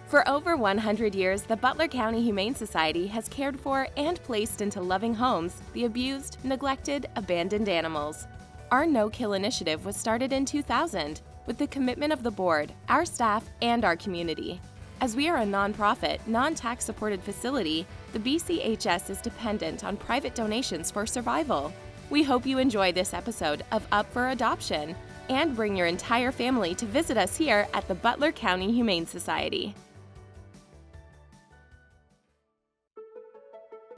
For over 100 years, the Butler County Humane Society has cared for and placed into loving homes the abused, neglected, abandoned animals. Our No-Kill initiative was started in 2000 with the commitment of the board, our staff, and our community. As we are a nonprofit, non-tax supported facility, the BCHS is dependent on private donations for survival. We hope you enjoy this episode of Up for Adoption and bring your entire family to visit us here at the Butler County Humane Society.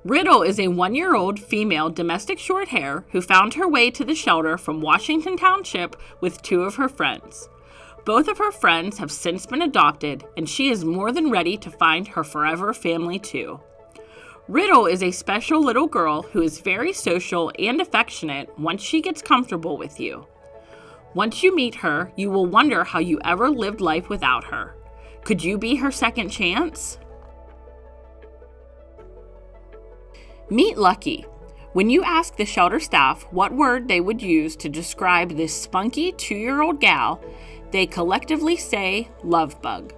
Riddle is a 1-year-old female domestic shorthair who found her way to the shelter from Washington Township with 2 of her friends. Both of her friends have since been adopted, and she is more than ready to find her forever family too. Riddle is a special little girl who is very social and affectionate once she gets comfortable with you. Once you meet her, you will wonder how you ever lived life without her. Could you be her second chance? Meet Lucky. When you ask the shelter staff what word they would use to describe this spunky 2-year-old gal, they collectively say love bug.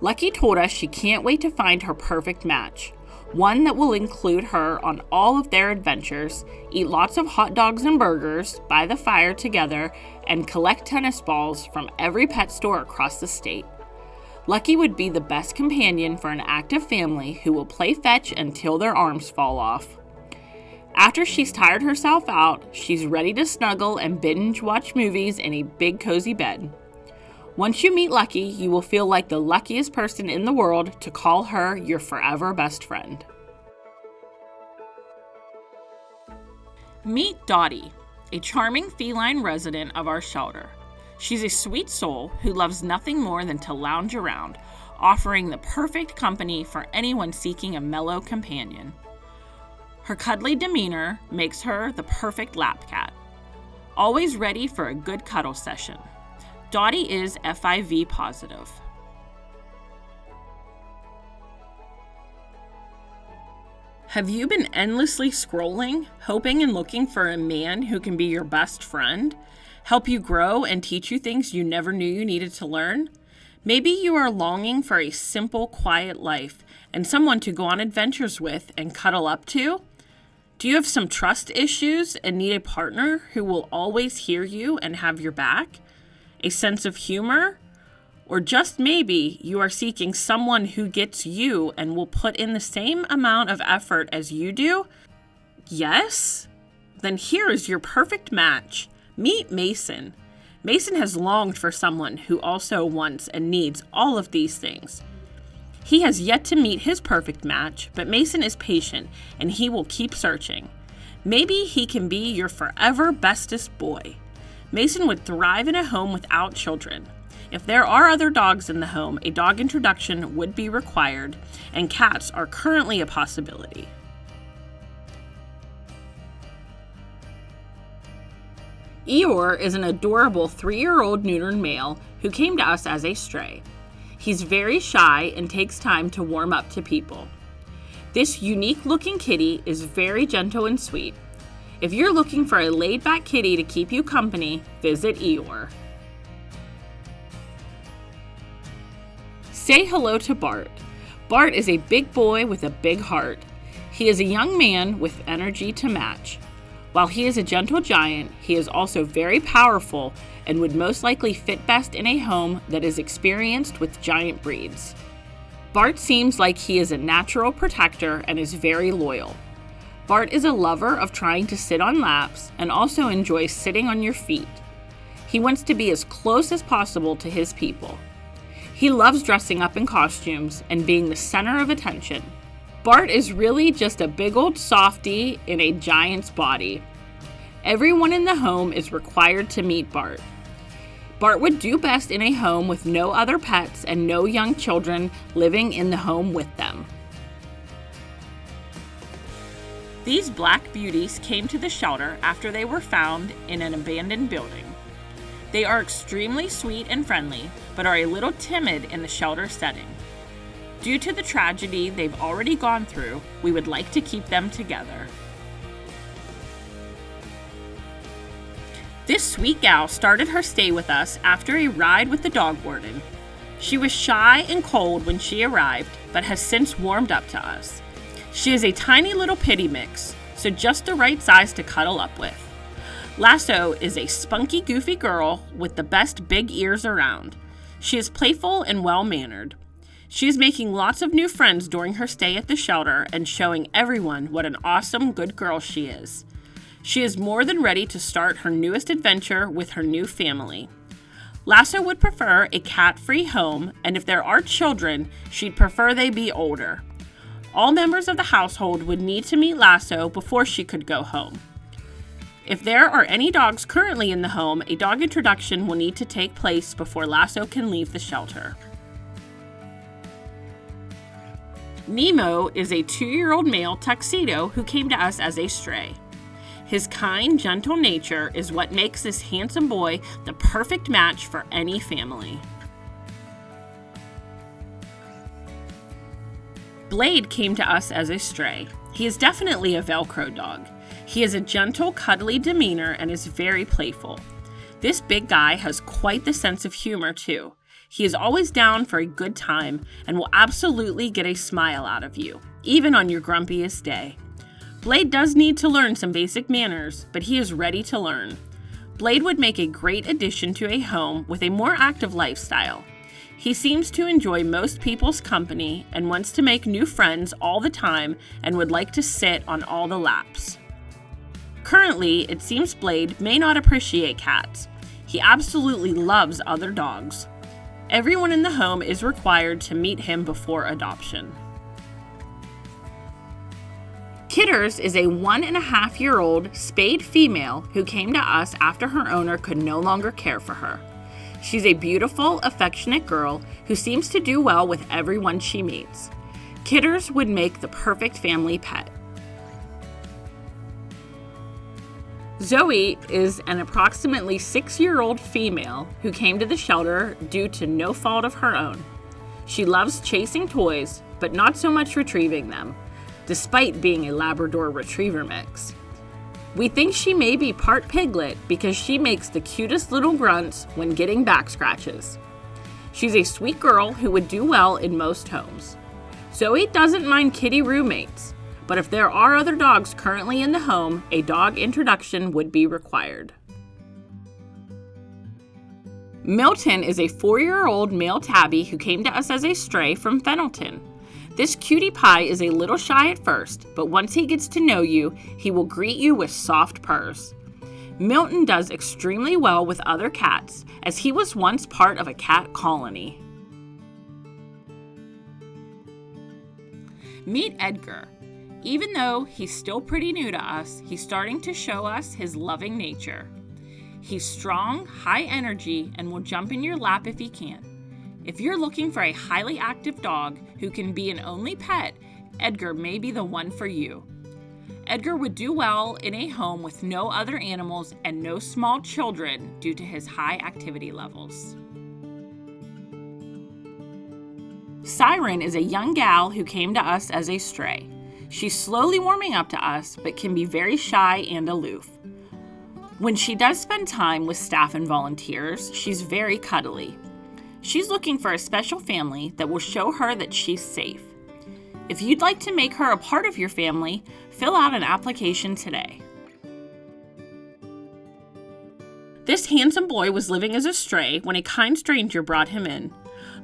Lucky told us she can't wait to find her perfect match, one that will include her on all of their adventures, eat lots of hot dogs and burgers by the fire together, and collect tennis balls from every pet store across the state. Lucky would be the best companion for an active family who will play fetch until their arms fall off. After she's tired herself out, she's ready to snuggle and binge watch movies in a big cozy bed. Once you meet Lucky, you will feel like the luckiest person in the world to call her your forever best friend. Meet Dottie, a charming feline resident of our shelter. She's a sweet soul who loves nothing more than to lounge around, offering the perfect company for anyone seeking a mellow companion. Her cuddly demeanor makes her the perfect lap cat, always ready for a good cuddle session. Dottie is FIV positive. Have you been endlessly scrolling, hoping and looking for a man who can be your best friend? Help you grow and teach you things you never knew you needed to learn? Maybe you are longing for a simple, quiet life and someone to go on adventures with and cuddle up to? Do you have some trust issues and need a partner who will always hear you and have your back? A sense of humor? Or just maybe you are seeking someone who gets you and will put in the same amount of effort as you do? Yes? Then here is your perfect match. Meet Mason. Mason has longed for someone who also wants and needs all of these things. He has yet to meet his perfect match, but Mason is patient and he will keep searching. Maybe he can be your forever bestest boy. Mason would thrive in a home without children. If there are other dogs in the home, a dog introduction would be required, and cats are currently a possibility. Eeyore is an adorable 3-year-old neutered male who came to us as a stray. He's very shy and takes time to warm up to people. This unique-looking kitty is very gentle and sweet. If you're looking for a laid-back kitty to keep you company, visit Eeyore. Say hello to Bart. Bart is a big boy with a big heart. He is a young man with energy to match. While he is a gentle giant, he is also very powerful and would most likely fit best in a home that is experienced with giant breeds. Bart seems like he is a natural protector and is very loyal. Bart is a lover of trying to sit on laps and also enjoys sitting on your feet. He wants to be as close as possible to his people. He loves dressing up in costumes and being the center of attention. Bart is really just a big old softie in a giant's body. Everyone in the home is required to meet Bart. Bart would do best in a home with no other pets and no young children living in the home with them. These black beauties came to the shelter after they were found in an abandoned building. They are extremely sweet and friendly, but are a little timid in the shelter setting. Due to the tragedy they've already gone through, we would like to keep them together. This sweet gal started her stay with us after a ride with the dog warden. She was shy and cold when she arrived, but has since warmed up to us. She is a tiny little pitty mix, so just the right size to cuddle up with. Lasso is a spunky, goofy girl with the best big ears around. She is playful and well-mannered. She is making lots of new friends during her stay at the shelter and showing everyone what an awesome, good girl she is. She is more than ready to start her newest adventure with her new family. Lasso would prefer a cat-free home, and if there are children, she'd prefer they be older. All members of the household would need to meet Lasso before she could go home. If there are any dogs currently in the home, a dog introduction will need to take place before Lasso can leave the shelter. Nemo is a 2-year-old male tuxedo who came to us as a stray. His kind, gentle nature is what makes this handsome boy the perfect match for any family. Blade came to us as a stray. He is definitely a Velcro dog. He has a gentle, cuddly demeanor and is very playful. This big guy has quite the sense of humor, too. He is always down for a good time and will absolutely get a smile out of you, even on your grumpiest day. Blade does need to learn some basic manners, but he is ready to learn. Blade would make a great addition to a home with a more active lifestyle. He seems to enjoy most people's company and wants to make new friends all the time and would like to sit on all the laps. Currently, it seems Blade may not appreciate cats. He absolutely loves other dogs. Everyone in the home is required to meet him before adoption. Kitters is a 1.5-year-old spayed female who came to us after her owner could no longer care for her. She's a beautiful, affectionate girl who seems to do well with everyone she meets. Kitters would make the perfect family pet. Zoe is an approximately 6-year-old female who came to the shelter due to no fault of her own. She loves chasing toys, but not so much retrieving them, despite being a Labrador Retriever mix. We think she may be part piglet because she makes the cutest little grunts when getting back scratches. She's a sweet girl who would do well in most homes. Zoe doesn't mind kitty roommates, but if there are other dogs currently in the home, a dog introduction would be required. Milton is a 4-year-old male tabby who came to us as a stray from Fenelton. This cutie pie is a little shy at first, but once he gets to know you, he will greet you with soft purrs. Milton does extremely well with other cats, as he was once part of a cat colony. Meet Edgar. Even though he's still pretty new to us, he's starting to show us his loving nature. He's strong, high energy, and will jump in your lap if he can. If you're looking for a highly active dog who can be an only pet, Edgar may be the one for you. Edgar would do well in a home with no other animals and no small children due to his high activity levels. Siren is a young gal who came to us as a stray. She's slowly warming up to us, but can be very shy and aloof. When she does spend time with staff and volunteers, she's very cuddly. She's looking for a special family that will show her that she's safe. If you'd like to make her a part of your family, fill out an application today. This handsome boy was living as a stray when a kind stranger brought him in.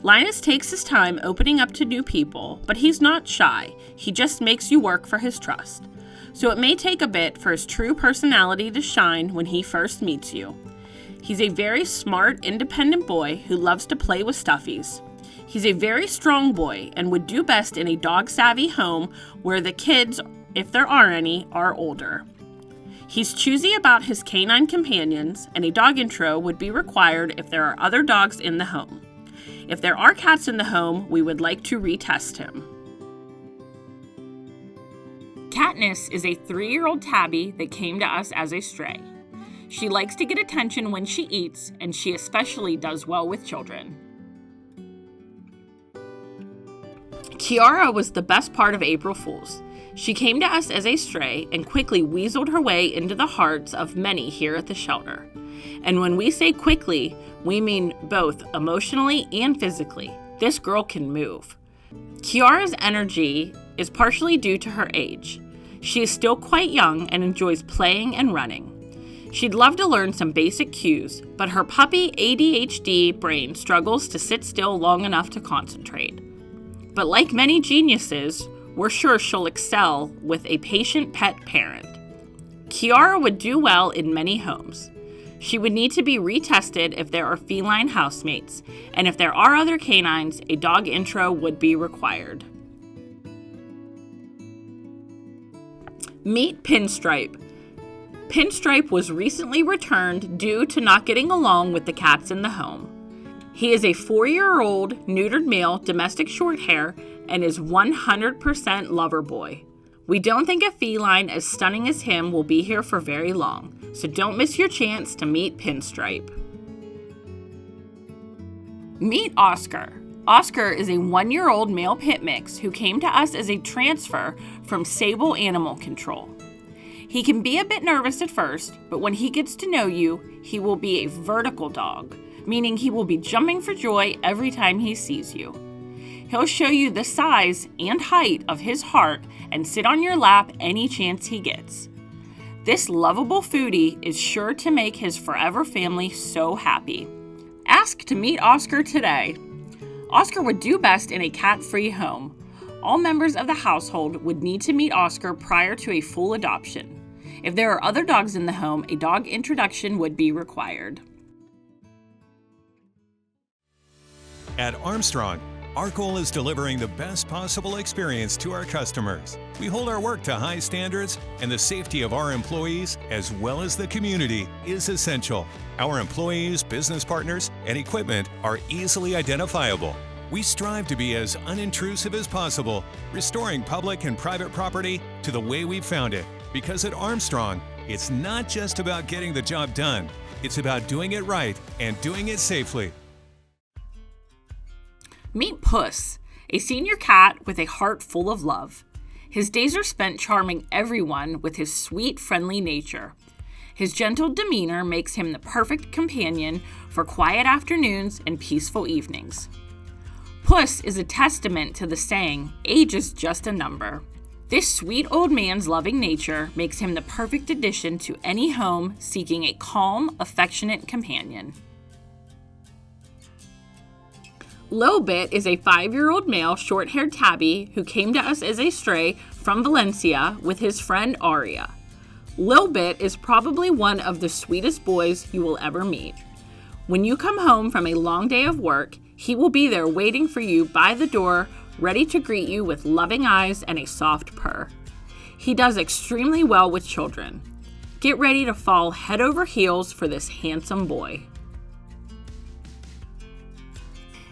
Linus takes his time opening up to new people, but he's not shy. He just makes you work for his trust. So it may take a bit for his true personality to shine when he first meets you. He's a very smart, independent boy who loves to play with stuffies. He's a very strong boy and would do best in a dog-savvy home where the kids, if there are any, are older. He's choosy about his canine companions, and a dog intro would be required if there are other dogs in the home. If there are cats in the home, we would like to retest him. Katniss is a 3-year-old tabby that came to us as a stray. She likes to get attention when she eats, and she especially does well with children. Kiara was the best part of April Fools. She came to us as a stray and quickly weaseled her way into the hearts of many here at the shelter. And when we say quickly, we mean both emotionally and physically. This girl can move. Kiara's energy is partially due to her age. She is still quite young and enjoys playing and running. She'd love to learn some basic cues, but her puppy ADHD brain struggles to sit still long enough to concentrate. But like many geniuses, we're sure she'll excel with a patient pet parent. Kiara would do well in many homes. She would need to be retested if there are feline housemates, and if there are other canines, a dog intro would be required. Meet Pinstripe. Pinstripe was recently returned due to not getting along with the cats in the home. He is a 4-year-old neutered male domestic shorthair and is 100% lover boy. We don't think a feline as stunning as him will be here for very long, so don't miss your chance to meet Pinstripe. Meet Oscar. Oscar is a 1-year-old male pit mix who came to us as a transfer from Sable Animal Control. He can be a bit nervous at first, but when he gets to know you, he will be a vertical dog, meaning he will be jumping for joy every time he sees you. He'll show you the size and height of his heart and sit on your lap any chance he gets. This lovable foodie is sure to make his forever family so happy. Ask to meet Oscar today. Oscar would do best in a cat-free home. All members of the household would need to meet Oscar prior to a full adoption. If there are other dogs in the home, a dog introduction would be required. At Armstrong, our goal is delivering the best possible experience to our customers. We hold our work to high standards, and the safety of our employees, as well as the community, is essential. Our employees, business partners, and equipment are easily identifiable. We strive to be as unintrusive as possible, restoring public and private property to the way we found it. Because at Armstrong, it's not just about getting the job done, it's about doing it right and doing it safely. Meet Puss, a senior cat with a heart full of love. His days are spent charming everyone with his sweet, friendly nature. His gentle demeanor makes him the perfect companion for quiet afternoons and peaceful evenings. Puss is a testament to the saying, age is just a number. This sweet old man's loving nature makes him the perfect addition to any home seeking a calm, affectionate companion. Lil Bit is a 5-year-old male short-haired tabby who came to us as a stray from Valencia with his friend Aria. Lil Bit is probably one of the sweetest boys you will ever meet. When you come home from a long day of work, he will be there waiting for you by the door, ready to greet you with loving eyes and a soft purr. He does extremely well with children. Get ready to fall head over heels for this handsome boy.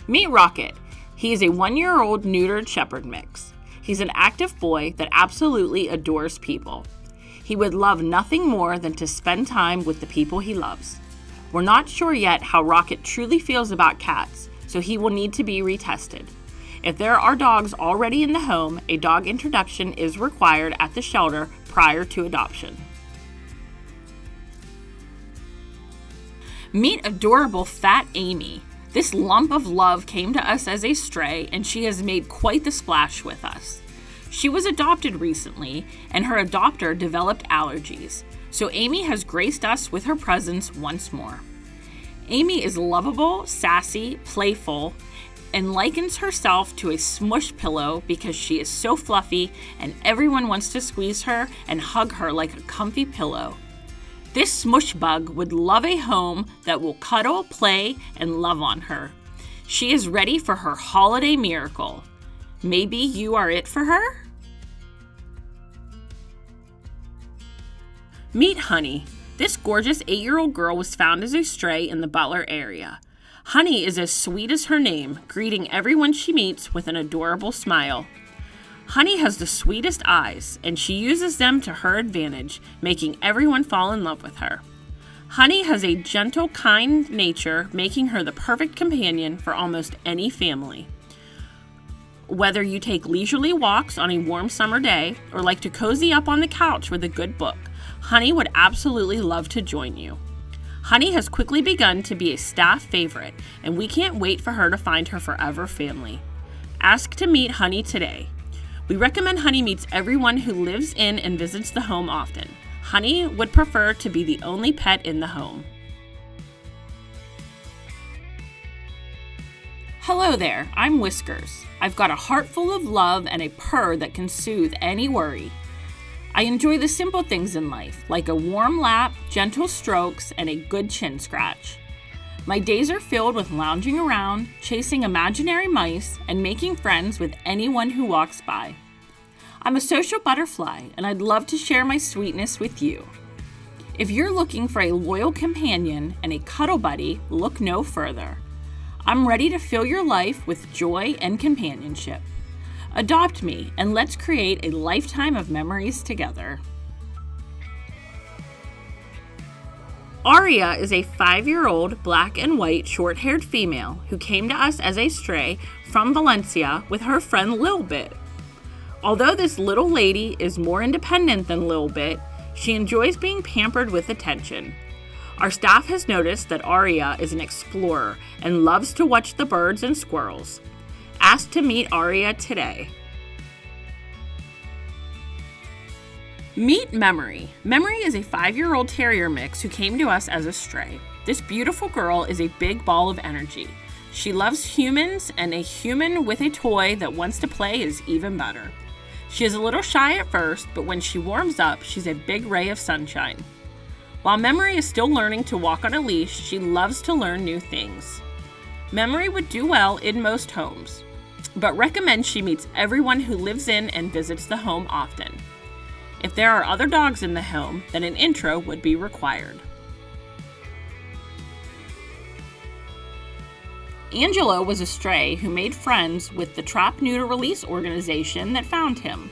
Meet Rocket. He is a 1-year-old neutered shepherd mix. He's an active boy that absolutely adores people. He would love nothing more than to spend time with the people he loves. We're not sure yet how Rocket truly feels about cats, so he will need to be retested. If there are dogs already in the home, a dog introduction is required at the shelter prior to adoption. Meet adorable fat Amy. This lump of love came to us as a stray, and she has made quite the splash with us. She was adopted recently, and her adopter developed allergies, so Amy has graced us with her presence once more. Amy is lovable, sassy, playful, and likens herself to a smush pillow because she is so fluffy and everyone wants to squeeze her and hug her like a comfy pillow. This smush bug would love a home that will cuddle, play, and love on her. She is ready for her holiday miracle. Maybe you are it for her? Meet Honey. This gorgeous 8-year-old girl was found as a stray in the Butler area. Honey is as sweet as her name, greeting everyone she meets with an adorable smile. Honey has the sweetest eyes, and she uses them to her advantage, making everyone fall in love with her. Honey has a gentle, kind nature, making her the perfect companion for almost any family. Whether you take leisurely walks on a warm summer day or like to cozy up on the couch with a good book, Honey would absolutely love to join you. Honey has quickly begun to be a staff favorite, and we can't wait for her to find her forever family. Ask to meet Honey today. We recommend Honey meets everyone who lives in and visits the home often. Honey would prefer to be the only pet in the home. Hello there, I'm Whiskers. I've got a heart full of love and a purr that can soothe any worry. I enjoy the simple things in life, like a warm lap, gentle strokes, and a good chin scratch. My days are filled with lounging around, chasing imaginary mice, and making friends with anyone who walks by. I'm a social butterfly, and I'd love to share my sweetness with you. If you're looking for a loyal companion and a cuddle buddy, look no further. I'm ready to fill your life with joy and companionship. Adopt me, and let's create a lifetime of memories together. Aria is a 5-year-old black and white short-haired female who came to us as a stray from Valencia with her friend Lil Bit. Although this little lady is more independent than Lil Bit, she enjoys being pampered with attention. Our staff has noticed that Aria is an explorer and loves to watch the birds and squirrels. Ask to meet Aria today. Meet Memory. Memory is a 5-year-old terrier mix who came to us as a stray. This beautiful girl is a big ball of energy. She loves humans, and a human with a toy that wants to play is even better. She is a little shy at first, but when she warms up, she's a big ray of sunshine. While Memory is still learning to walk on a leash, she loves to learn new things. Memory would do well in most homes, but recommend she meets everyone who lives in and visits the home often. If there are other dogs in the home, then an intro would be required. Angelo was a stray who made friends with the trap neuter release organization that found him.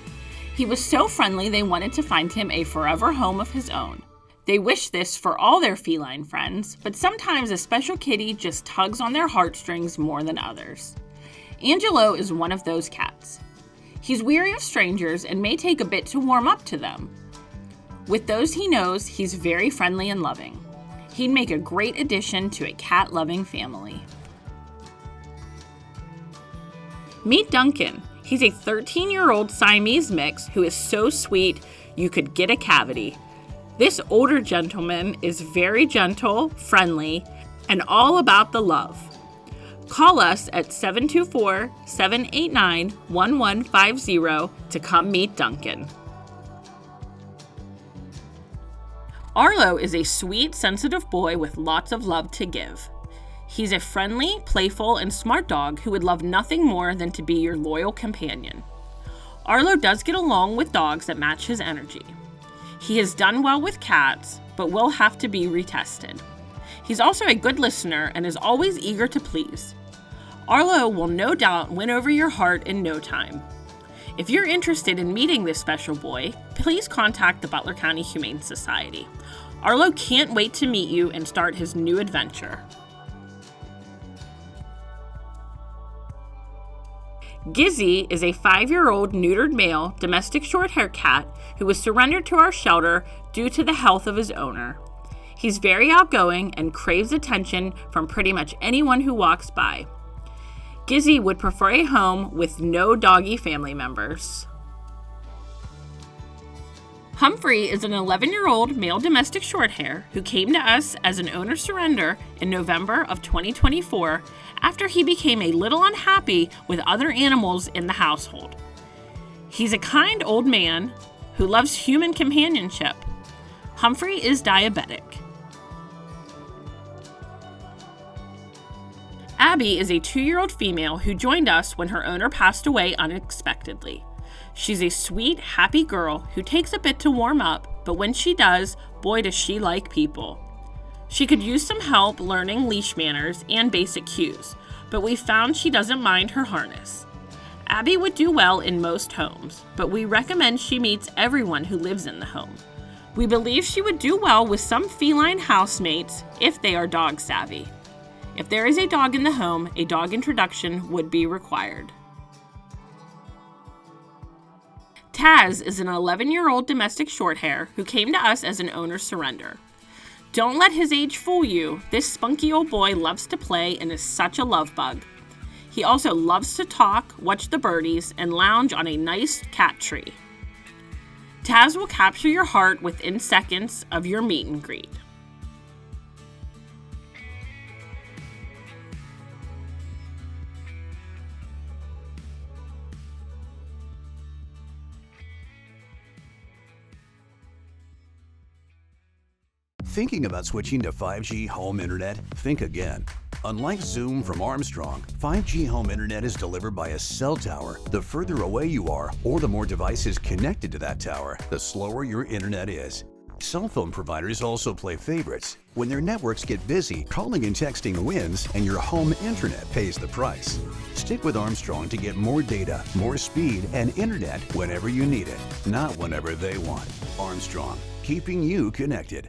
He was so friendly they wanted to find him a forever home of his own. They wish this for all their feline friends, but sometimes a special kitty just tugs on their heartstrings more than others. Angelo is one of those cats. He's weary of strangers and may take a bit to warm up to them. With those he knows, he's very friendly and loving. He'd make a great addition to a cat-loving family. Meet Duncan. He's a 13-year-old Siamese mix who is so sweet you could get a cavity. This older gentleman is very gentle, friendly, and all about the love. Call us at 724-789-1150 to come meet Duncan. Arlo is a sweet, sensitive boy with lots of love to give. He's a friendly, playful, and smart dog who would love nothing more than to be your loyal companion. Arlo does get along with dogs that match his energy. He has done well with cats, but will have to be retested. He's also a good listener and is always eager to please. Arlo will no doubt win over your heart in no time. If you're interested in meeting this special boy, please contact the Butler County Humane Society. Arlo can't wait to meet you and start his new adventure. Gizzy is a 5-year-old neutered male domestic short-hair cat who was surrendered to our shelter due to the health of his owner. He's very outgoing and craves attention from pretty much anyone who walks by. Gizzy would prefer a home with no doggy family members. Humphrey is an 11-year-old male domestic shorthair who came to us as an owner surrender in November of 2024 after he became a little unhappy with other animals in the household. He's a kind old man who loves human companionship. Humphrey is diabetic. Abby is a 2-year-old female who joined us when her owner passed away unexpectedly. She's a sweet, happy girl who takes a bit to warm up, but when she does, boy does she like people. She could use some help learning leash manners and basic cues, but we found she doesn't mind her harness. Abby would do well in most homes, but we recommend she meets everyone who lives in the home. We believe she would do well with some feline housemates if they are dog savvy. If there is a dog in the home, a dog introduction would be required. Taz is an 11-year-old domestic shorthair who came to us as an owner surrender. Don't let his age fool you. This spunky old boy loves to play and is such a love bug. He also loves to talk, watch the birdies, and lounge on a nice cat tree. Taz will capture your heart within seconds of your meet and greet. Thinking about switching to 5G home internet? Think again. Unlike Zoom from Armstrong, 5G home internet is delivered by a cell tower. The further away you are, or the more devices connected to that tower, the slower your internet is. Cell phone providers also play favorites. When their networks get busy, calling and texting wins, and your home internet pays the price. Stick with Armstrong to get more data, more speed, and internet whenever you need it, not whenever they want. Armstrong, keeping you connected.